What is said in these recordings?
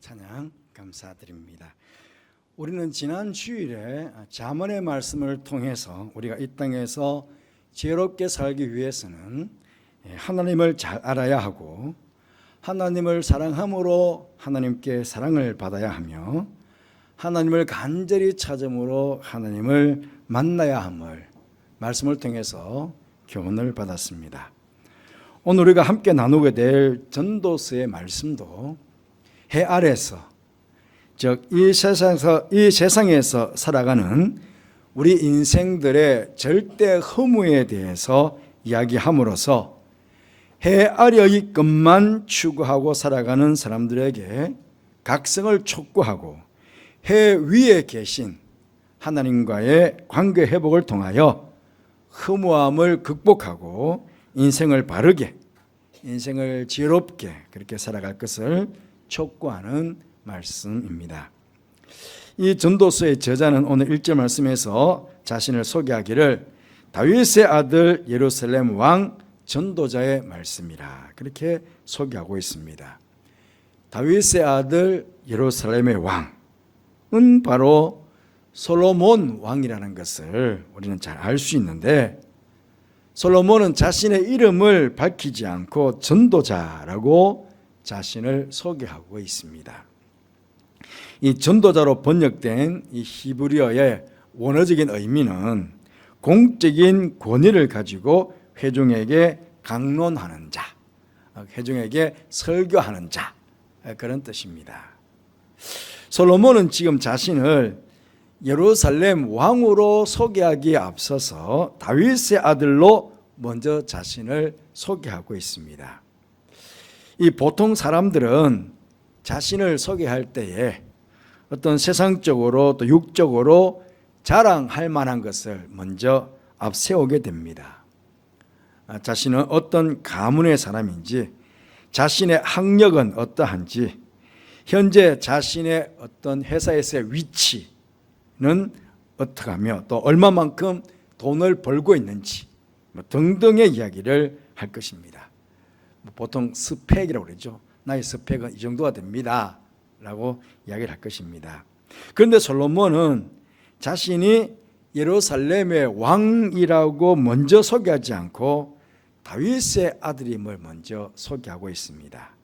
찬양 감사드립니다. 우리는 지난 주일에 잠언의 말씀을 통해서 우리가 이 땅에서 지혜롭게 살기 위해서는 하나님을 잘 알아야 하고 하나님을 사랑함으로 하나님께 사랑을 받아야 하며 하나님을 간절히 찾음으로 하나님을 만나야 함을 말씀을 통해서 교훈을 받았습니다. 오늘 우리가 함께 나누게 될 전도서의 말씀도 해 아래서, 즉 이 세상에서 살아가는 우리 인생들의 절대 허무에 대해서 이야기함으로써 해 아래의 것만 추구하고 살아가는 사람들에게 각성을 촉구하고 해 위에 계신 하나님과의 관계 회복을 통하여 허무함을 극복하고 인생을 바르게, 인생을 지혜롭게 그렇게 살아갈 것을 촉구하는 말씀입니다. 이 전도서의 저자는 오늘 1절 말씀에서 자신을 소개하기를 다윗의 아들 예루살렘 왕 전도자의 말씀이라 그렇게 소개하고 있습니다. 다윗의 아들 예루살렘의 왕은 바로 솔로몬 왕이라는 것을 우리는 잘 알 수 있는데, 솔로몬은 자신의 이름을 밝히지 않고 전도자라고 자신을 소개하고 있습니다. 이 전도자로 번역된 이 히브리어의 원어적인 의미는 공적인 권위를 가지고 회중에게 강론하는 자, 회중에게 설교하는 자, 그런 뜻입니다. 솔로몬은 지금 자신을 예루살렘 왕으로 소개하기에 앞서서 다윗의 아들로 먼저 자신을 소개하고 있습니다. 이 보통 사람들은 자신을 소개할 때에 어떤 세상적으로 또 육적으로 자랑할 만한 것을 먼저 앞세우게 됩니다. 자신은 어떤 가문의 사람인지, 자신의 학력은 어떠한지, 현재 자신의 어떤 회사에서의 위치는 어떠하며 또 얼마만큼 돈을 벌고 있는지 등등의 이야기를 할 것입니다. 보통 스펙이라고 그러죠. 나의 스펙은 이 정도가 됩니다 라고 이야기를 할 것입니다. 그런데 솔로몬은 자신이 예루살렘의 왕이라고 먼저 소개하지 않고 다윗의 아들임을 먼저 소개하고 있습니다.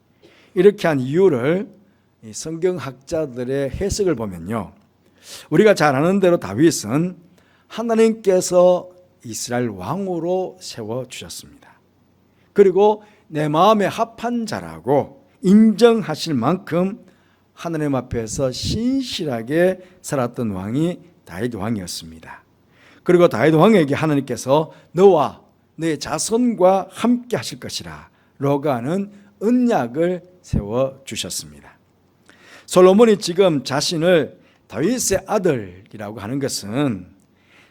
이렇게 한 이유를 성경학자들의 해석을 보면요, 우리가 잘 아는 대로 다윗은 하나님께서 이스라엘 왕으로 세워주셨습니다. 그리고 내 마음에 합한 자라고 인정하실 만큼 하나님 앞에서 신실하게 살았던 왕이 다윗 왕이었습니다. 그리고 다윗 왕에게 하나님께서 너와 너의 자손과 함께 하실 것이라 라고 하는 언약을 세워주셨습니다. 솔로몬이 지금 자신을 다윗의 아들이라고 하는 것은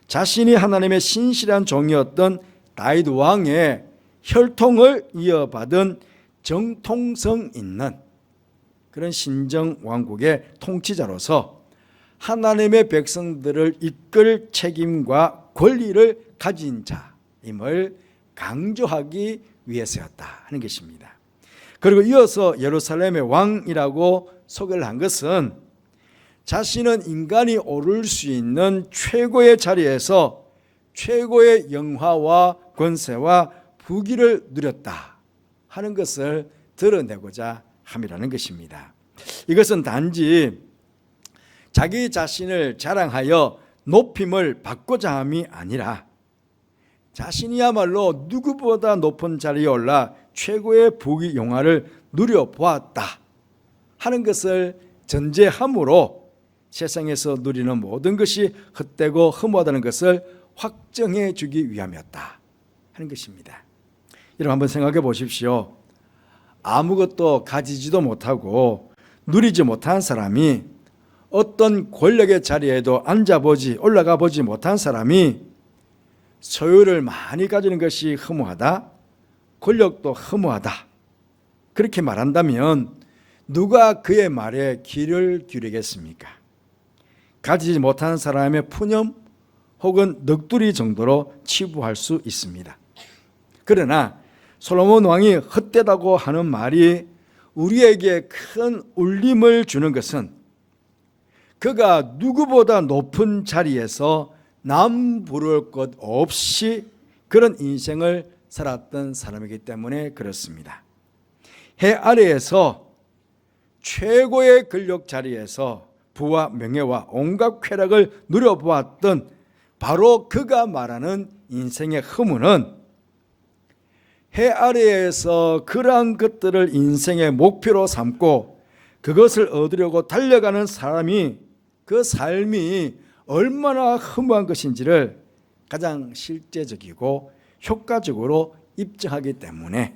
자신이 하나님의 신실한 종이었던 다윗 왕의 혈통을 이어받은 정통성 있는 그런 신정왕국의 통치자로서 하나님의 백성들을 이끌 책임과 권리를 가진 자임을 강조하기 위해서였다 하는 것입니다. 그리고 이어서 예루살렘의 왕이라고 소개를 한 것은 자신은 인간이 오를 수 있는 최고의 자리에서 최고의 영화와 권세와 부귀를 누렸다 하는 것을 드러내고자 함이라는 것입니다. 이것은 단지 자기 자신을 자랑하여 높임을 받고자 함이 아니라 자신이야말로 누구보다 높은 자리에 올라 최고의 부귀 영화를 누려보았다 하는 것을 전제함으로 세상에서 누리는 모든 것이 헛되고 허무하다는 것을 확정해 주기 위함이었다 하는 것입니다. 여러분 한번 생각해 보십시오. 아무것도 가지지도 못하고 누리지 못한 사람이, 어떤 권력의 자리에도 앉아보지 올라가 보지 못한 사람이 소유를 많이 가지는 것이 허무하다, 권력도 허무하다 그렇게 말한다면 누가 그의 말에 귀를 기울이겠습니까? 가지지 못한 사람의 푸념 혹은 넋두리 정도로 치부할 수 있습니다. 그러나 솔로몬 왕이 헛되다고 하는 말이 우리에게 큰 울림을 주는 것은 그가 누구보다 높은 자리에서 남 부러울 것 없이 그런 인생을 살았던 사람이기 때문에 그렇습니다. 해 아래에서 최고의 권력 자리에서 부와 명예와 온갖 쾌락을 누려보았던 바로 그가 말하는 인생의 허무는 해 아래에서 그러한 것들을 인생의 목표로 삼고 그것을 얻으려고 달려가는 사람이 그 삶이 얼마나 허무한 것인지를 가장 실제적이고 효과적으로 입증하기 때문에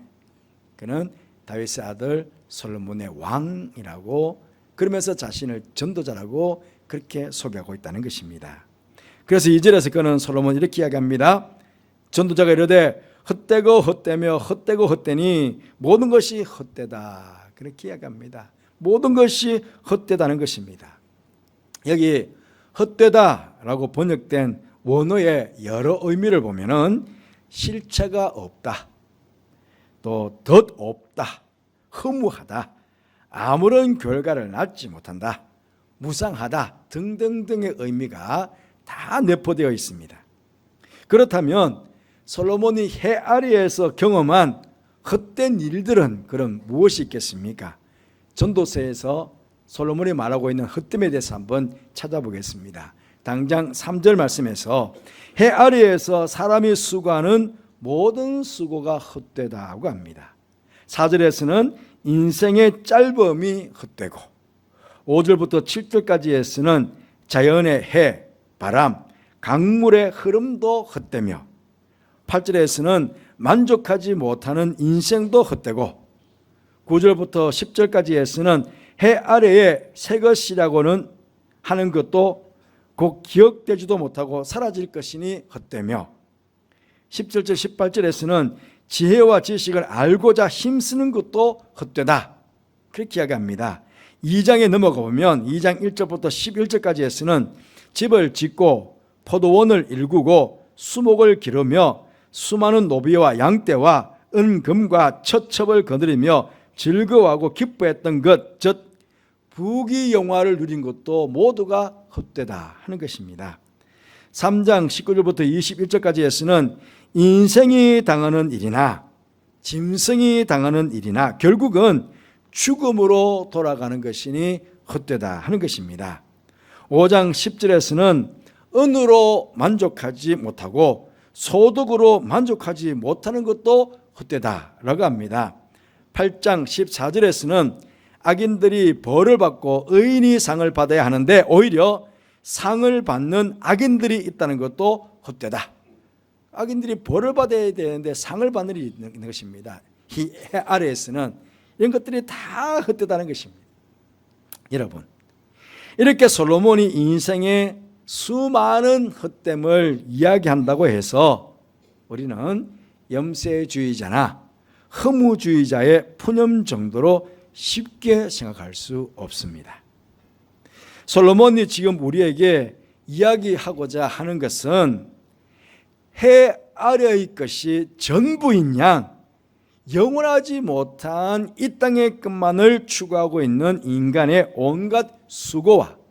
그는 다윗의 아들 솔로몬의 왕이라고 그러면서 자신을 전도자라고 그렇게 소개하고 있다는 것입니다. 그래서 2절에서 그는 솔로몬 이렇게 이야기합니다. 전도자가 이르되 헛되고 헛되며 헛되고 헛되니 모든 것이 헛되다. 그렇게 이야기합니다. 모든 것이 헛되다는 것입니다. 여기 헛되다라고 번역된 원어의 여러 의미를 보면은 실체가 없다, 또 덧없다, 허무하다, 아무런 결과를 낳지 못한다, 무상하다 등등등의 의미가 다 내포되어 있습니다. 그렇다면 솔로몬이 해 아래에서 경험한 헛된 일들은 그럼 무엇이 있겠습니까? 전도서에서 솔로몬이 말하고 있는 헛됨에 대해서 한번 찾아보겠습니다. 당장 3절 말씀에서 해 아래에서 사람이 수고하는 모든 수고가 헛되다고 합니다. 4절에서는 인생의 짧음이 헛되고 5절부터 7절까지에서는 자연의 해, 바람, 강물의 흐름도 헛되며 8절에서는 만족하지 못하는 인생도 헛되고 9절부터 10절까지에서는 해 아래에 새 것이라고는 하는 것도 곧 기억되지도 못하고 사라질 것이니 헛되며 17절 18절에서는 지혜와 지식을 알고자 힘쓰는 것도 헛되다 그렇게 이야기합니다. 2장에 넘어가 보면 2장 1절부터 11절까지에서는 집을 짓고 포도원을 일구고 수목을 기르며 수많은 노비와 양떼와 은금과 처첩을 거느리며 즐거워하고 기뻐했던 것, 즉 부귀영화를 누린 것도 모두가 헛되다 하는 것입니다. 3장 19절부터 21절까지에서는 인생이 당하는 일이나 짐승이 당하는 일이나 결국은 죽음으로 돌아가는 것이니 헛되다 하는 것입니다. 5장 10절에서는 은으로 만족하지 못하고 소득으로 만족하지 못하는 것도 헛되다라고 합니다. 8장 14절에서는 악인들이 벌을 받고 의인이 상을 받아야 하는데 오히려 상을 받는 악인들이 있다는 것도 헛되다. 악인들이 벌을 받아야 되는데 상을 받는 일이 있는 것입니다. 이 해 아래에서는 이런 것들이 다 헛되다는 것입니다. 여러분, 이렇게 솔로몬이 인생의 수많은 헛됨을 이야기한다고 해서 우리는 염세주의자나 허무주의자의 푸념 정도로 쉽게 생각할 수 없습니다. 솔로몬이 지금 우리에게 이야기하고자 하는 것은 해 아래의 것이 전부인 양 영원하지 못한 이 땅의 것만을 추구하고 있는 인간의 온갖 수고와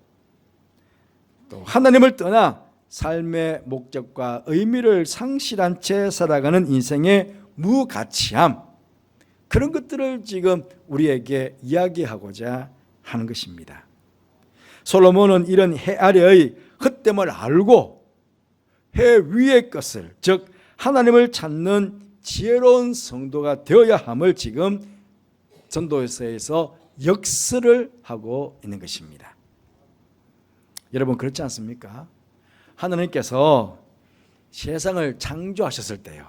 또 하나님을 떠나 삶의 목적과 의미를 상실한 채 살아가는 인생의 무가치함, 그런 것들을 지금 우리에게 이야기하고자 하는 것입니다. 솔로몬은 이런 해 아래의 헛됨을 알고 해 위의 것을, 즉 하나님을 찾는 지혜로운 성도가 되어야 함을 지금 전도서에서 역설을 하고 있는 것입니다. 여러분, 그렇지 않습니까? 하나님께서 세상을 창조하셨을 때요,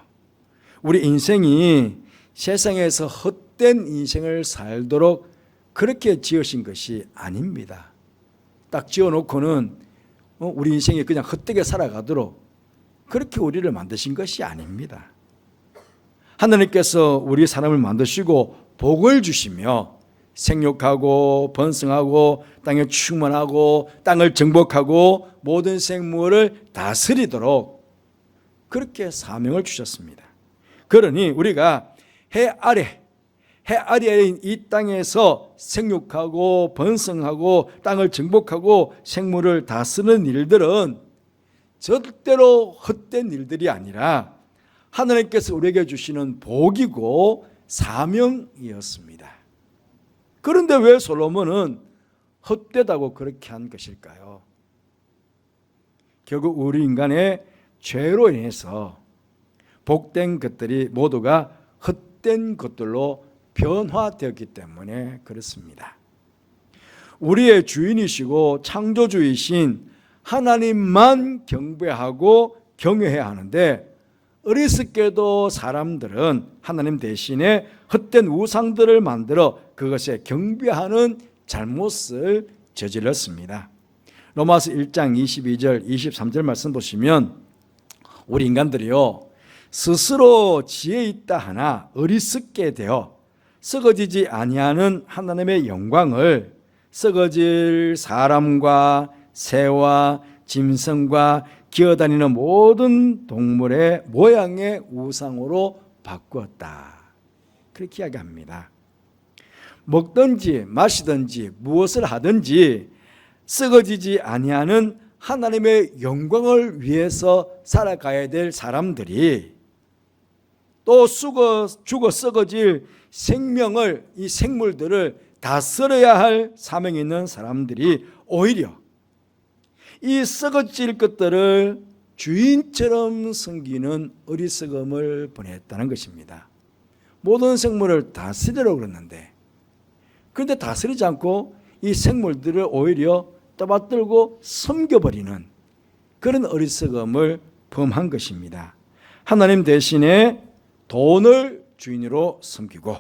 우리 인생이 세상에서 헛된 인생을 살도록 그렇게 지으신 것이 아닙니다. 딱 지어놓고는 우리 인생이 그냥 헛되게 살아가도록 그렇게 우리를 만드신 것이 아닙니다. 하나님께서 우리 사람을 만드시고 복을 주시며 생육하고 번성하고 땅에 충만하고 땅을 정복하고 모든 생물을 다스리도록 그렇게 사명을 주셨습니다. 그러니 우리가 해 해 아래인 이 땅에서 생육하고 번성하고 땅을 정복하고 생물을 다스리는 일들은 절대로 헛된 일들이 아니라 하나님께서 우리에게 주시는 복이고 사명이었습니다. 그런데 왜 솔로몬은 헛되다고 그렇게 한 것일까요? 결국 우리 인간의 죄로 인해서 복된 것들이 모두가 헛된 것들로 변화되었기 때문에 그렇습니다. 우리의 주인이시고 창조주이신 하나님만 경배하고 경외해야 하는데 어리석게도 사람들은 하나님 대신에 헛된 우상들을 만들어 그것에 경배하는 잘못을 저질렀습니다. 로마서 1장 22절 23절 말씀 보시면 우리 인간들이요 스스로 지혜 있다 하나 어리석게 되어 썩어지지 아니하는 하나님의 영광을 썩어질 사람과 새와 짐승과 기어다니는 모든 동물의 모양의 우상으로 바꾸었다. 그렇게 이야기합니다. 먹든지 마시든지 무엇을 하든지 썩어지지 아니하는 하나님의 영광을 위해서 살아가야 될 사람들이 또 죽어 썩어질 생명을 이 생물들을 다스려야 할 사명이 있는 사람들이 오히려 이 썩어질 것들을 주인처럼 섬기는 어리석음을 보냈다는 것입니다. 모든 생물을 다스리려고 그랬는데 그런데 다스리지 않고 이 생물들을 오히려 떠받들고 섬겨버리는 그런 어리석음을 범한 것입니다. 하나님 대신에 돈을 주인으로 섬기고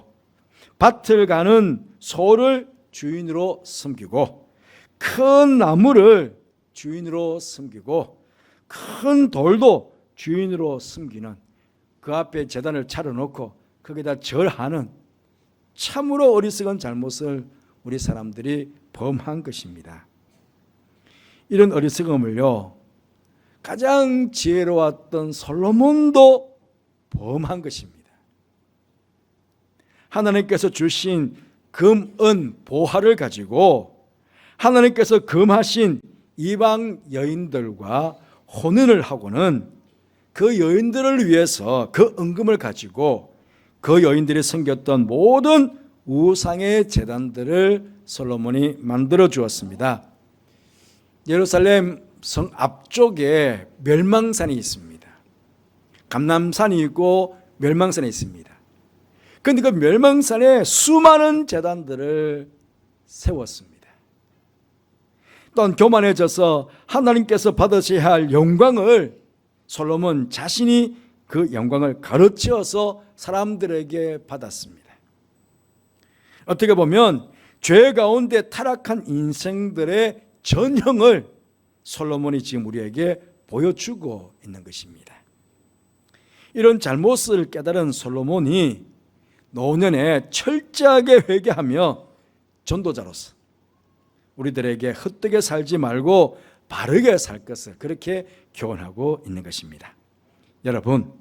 밭을 가는 소를 주인으로 섬기고 큰 나무를 주인으로 섬기고 큰 돌도 주인으로 섬기는 그 앞에 제단을 차려놓고 거기다 절하는 참으로 어리석은 잘못을 우리 사람들이 범한 것입니다. 이런 어리석음을요 가장 지혜로웠던 솔로몬도 범한 것입니다. 하나님께서 주신 금, 은, 보화를 가지고 하나님께서 금하신 이방 여인들과 혼인을 하고는 그 여인들을 위해서 그 은금을 가지고 그 여인들이 섬겼던 모든 우상의 제단들을 솔로몬이 만들어 주었습니다. 예루살렘 성 앞쪽에 멸망산이 있습니다. 감람산이 있고 멸망산이 있습니다. 그런데 그 멸망산에 수많은 제단들을 세웠습니다. 또한 교만해져서 하나님께서 받으셔야 할 영광을 솔로몬 자신이 그 영광을 가르쳐서 사람들에게 받았습니다. 어떻게 보면 죄 가운데 타락한 인생들의 전형을 솔로몬이 지금 우리에게 보여주고 있는 것입니다. 이런 잘못을 깨달은 솔로몬이 노년에 철저하게 회개하며 전도자로서 우리들에게 헛되게 살지 말고 바르게 살 것을 그렇게 교훈하고 있는 것입니다. 여러분,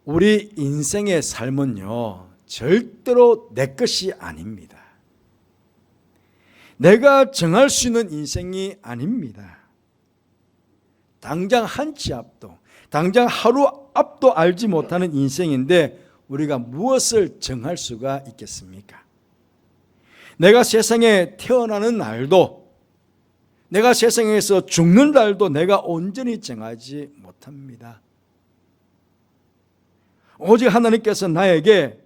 우리 인생의 삶은요 절대로 내 것이 아닙니다. 내가 정할 수 있는 인생이 아닙니다. 당장 한 치 앞도, 당장 하루 앞도 알지 못하는 인생인데 우리가 무엇을 정할 수가 있겠습니까? 내가 세상에 태어나는 날도, 내가 세상에서 죽는 날도 내가 온전히 정하지 못합니다. 오직 하나님께서 나에게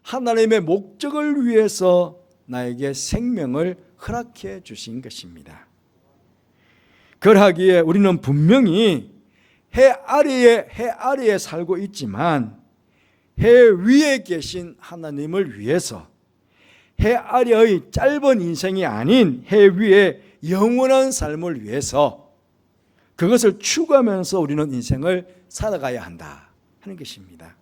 하나님의 목적을 위해서 나에게 생명을 허락해 주신 것입니다. 그러하기에 우리는 분명히 해 아래에 살고 있지만 해 위에 계신 하나님을 위해서 해 아래의 짧은 인생이 아닌 해 위에 영원한 삶을 위해서 그것을 추구하면서 우리는 인생을 살아가야 한다 하는 것입니다.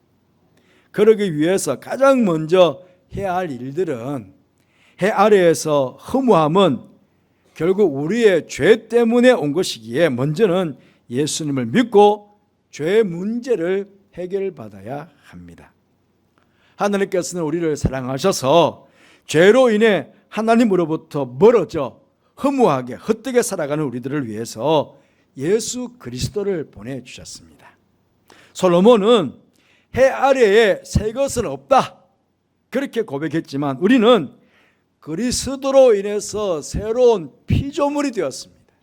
그러기 위해서 가장 먼저 해야 할 일들은 해 아래에서 허무함은 결국 우리의 죄 때문에 온 것이기에 먼저는 예수님을 믿고 죄의 문제를 해결받아야 합니다. 하나님께서는 우리를 사랑하셔서 죄로 인해 하나님으로부터 멀어져 허무하게 헛되게 살아가는 우리들을 위해서 예수 그리스도를 보내주셨습니다. 솔로몬은 해 아래에 새 것은 없다 그렇게 고백했지만 우리는 그리스도로 인해서 새로운 피조물이 되었습니다.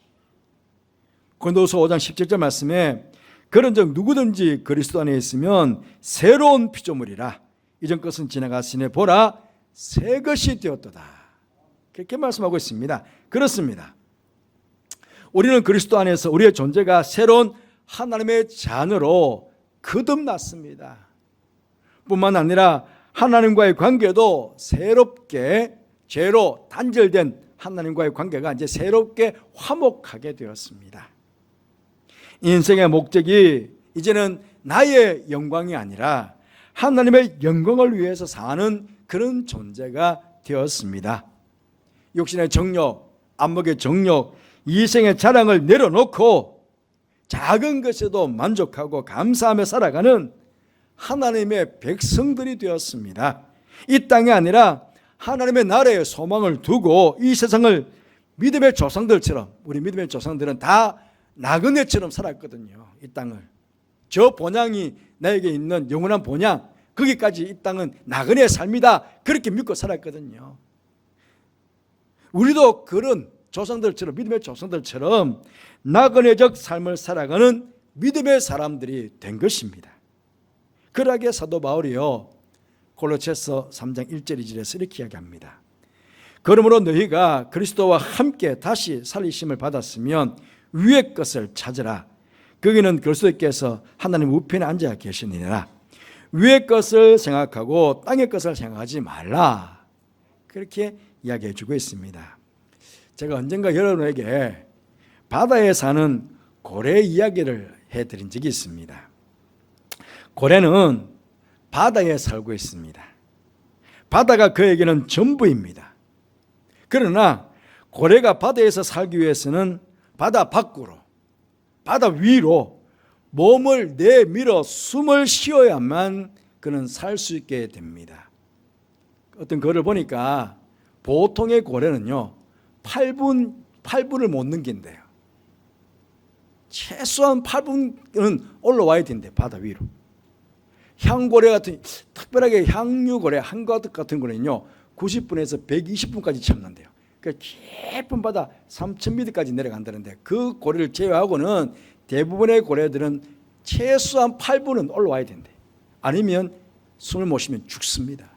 고린도후서 5장 17절 말씀에 그런즉 누구든지 그리스도 안에 있으면 새로운 피조물이라 이전 것은 지나갔으니 보라 새 것이 되었도다 그렇게 말씀하고 있습니다. 그렇습니다. 우리는 그리스도 안에서 우리의 존재가 새로운 하나님의 자녀로 거듭났습니다. 뿐만 아니라 하나님과의 관계도 새롭게 죄로 단절된 하나님과의 관계가 이제 새롭게 화목하게 되었습니다. 인생의 목적이 이제는 나의 영광이 아니라 하나님의 영광을 위해서 사는 그런 존재가 되었습니다. 육신의 정욕, 안목의 정욕, 이생의 자랑을 내려놓고 작은 것에도 만족하고 감사하며 살아가는 하나님의 백성들이 되었습니다. 이 땅이 아니라 하나님의 나라에 소망을 두고 이 세상을 믿음의 조상들처럼, 우리 믿음의 조상들은 다 나그네처럼 살았거든요. 이 땅을 저 본향이 나에게 있는 영원한 본향, 거기까지 이 땅은 나그네의 삶이다 그렇게 믿고 살았거든요. 우리도 그런 조상들처럼, 믿음의 조상들처럼 나그네적 삶을 살아가는 믿음의 사람들이 된 것입니다. 그러기에 사도 바울이요 골로새서 3장 1절 2절에서 이렇게 이야기합니다. 그러므로 너희가 그리스도와 함께 다시 살리심을 받았으면 위의 것을 찾으라. 거기는 그리스도께서 하나님 우편에 앉아 계시니라. 위의 것을 생각하고 땅의 것을 생각하지 말라. 그렇게 이야기해 주고 있습니다. 제가 언젠가 여러분에게 바다에 사는 고래 이야기를 해드린 적이 있습니다. 고래는 바다에 살고 있습니다. 바다가 그에게는 전부입니다. 그러나 고래가 바다에서 살기 위해서는 바다 밖으로, 바다 위로 몸을 내밀어 숨을 쉬어야만 그는 살 수 있게 됩니다. 어떤 글을 보니까 보통의 고래는요 8분을 못 넘긴대요. 최소한 8분은 올라와야 된대, 바다 위로. 향고래 같은, 특별하게 향유고래, 한가득 같은 거는요 90분에서 120분까지 참는데요. 그 깊은 바다 3000m까지 내려간다는데 그 고래를 제외하고는 대부분의 고래들은 최소한 8분은 올라와야 된대. 아니면 숨을 못 쉬면 죽습니다.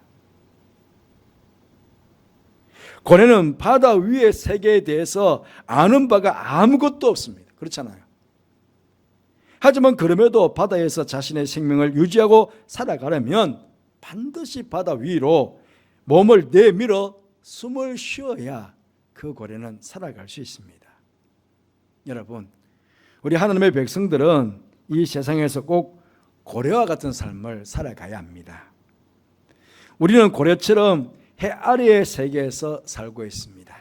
고래는 바다 위의 세계에 대해서 아는 바가 아무것도 없습니다. 그렇잖아요. 하지만 그럼에도 바다에서 자신의 생명을 유지하고 살아가려면 반드시 바다 위로 몸을 내밀어 숨을 쉬어야 그 고래는 살아갈 수 있습니다. 여러분, 우리 하나님의 백성들은 이 세상에서 꼭 고래와 같은 삶을 살아가야 합니다. 우리는 고래처럼 해 아래의 세계에서 살고 있습니다.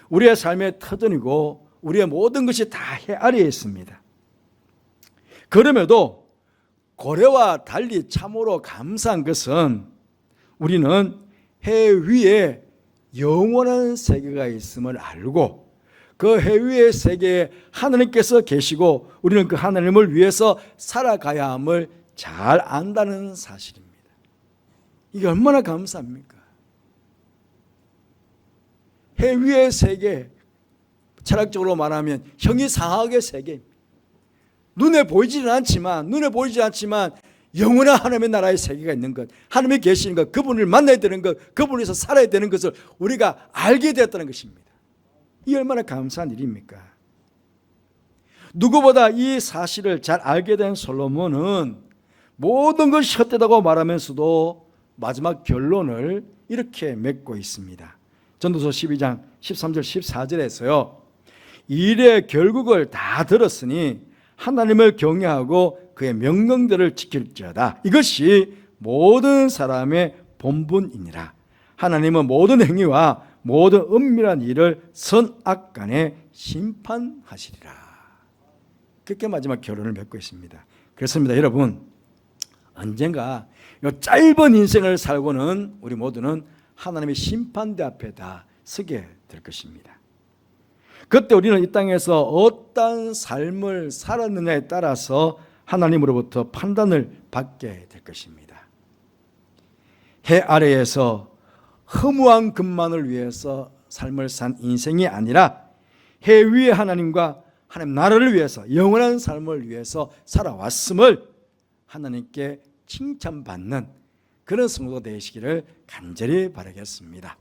우리의 삶의 터전이고 우리의 모든 것이 다 해 아래에 있습니다. 그럼에도 고래와 달리 참으로 감사한 것은 우리는 해 위에 영원한 세계가 있음을 알고 그 해 위의 세계에 하나님께서 계시고 우리는 그 하나님을 위해서 살아가야 함을 잘 안다는 사실입니다. 이게 얼마나 감사합니까? 해 위의 세계, 철학적으로 말하면 형이상학의 세계입니다. 눈에 보이지 않지만 영원한 하나님의 나라의 세계가 있는 것, 하나님이 계시는 것, 그분을 만나야 되는 것, 그분에서 살아야 되는 것을 우리가 알게 되었다는 것입니다. 이 얼마나 감사한 일입니까? 누구보다 이 사실을 잘 알게 된 솔로몬은 모든 것이 헛되다고 말하면서도 마지막 결론을 이렇게 맺고 있습니다. 전도서 12장 13절 14절에서요 일의 결국을 다 들었으니 하나님을 경외하고 그의 명령들을 지킬지어다. 이것이 모든 사람의 본분이니라. 하나님은 모든 행위와 모든 은밀한 일을 선악간에 심판하시리라. 그렇게 마지막 결론을 맺고 있습니다. 그렇습니다. 여러분, 언젠가 이 짧은 인생을 살고는 우리 모두는 하나님의 심판대 앞에 다 서게 될 것입니다. 그때 우리는 이 땅에서 어떤 삶을 살았느냐에 따라서 하나님으로부터 판단을 받게 될 것입니다. 해 아래에서 허무한 것만을 위해서 삶을 산 인생이 아니라 해 위에 하나님과 하나님 나라를 위해서 영원한 삶을 위해서 살아왔음을 하나님께 칭찬받는 그런 성도 되시기를 간절히 바라겠습니다.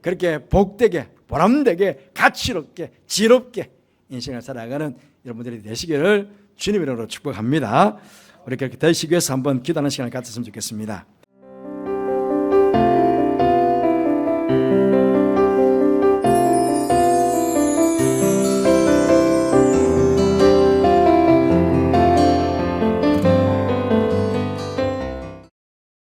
그렇게 복되게 보람되게 가치롭게 지롭게 인생을 살아가는 여러분들이 되시기를 주님 이름으로 축복합니다. 우리 그렇게 되시기 위해서 한번 기도하는 시간을 가졌으면 좋겠습니다.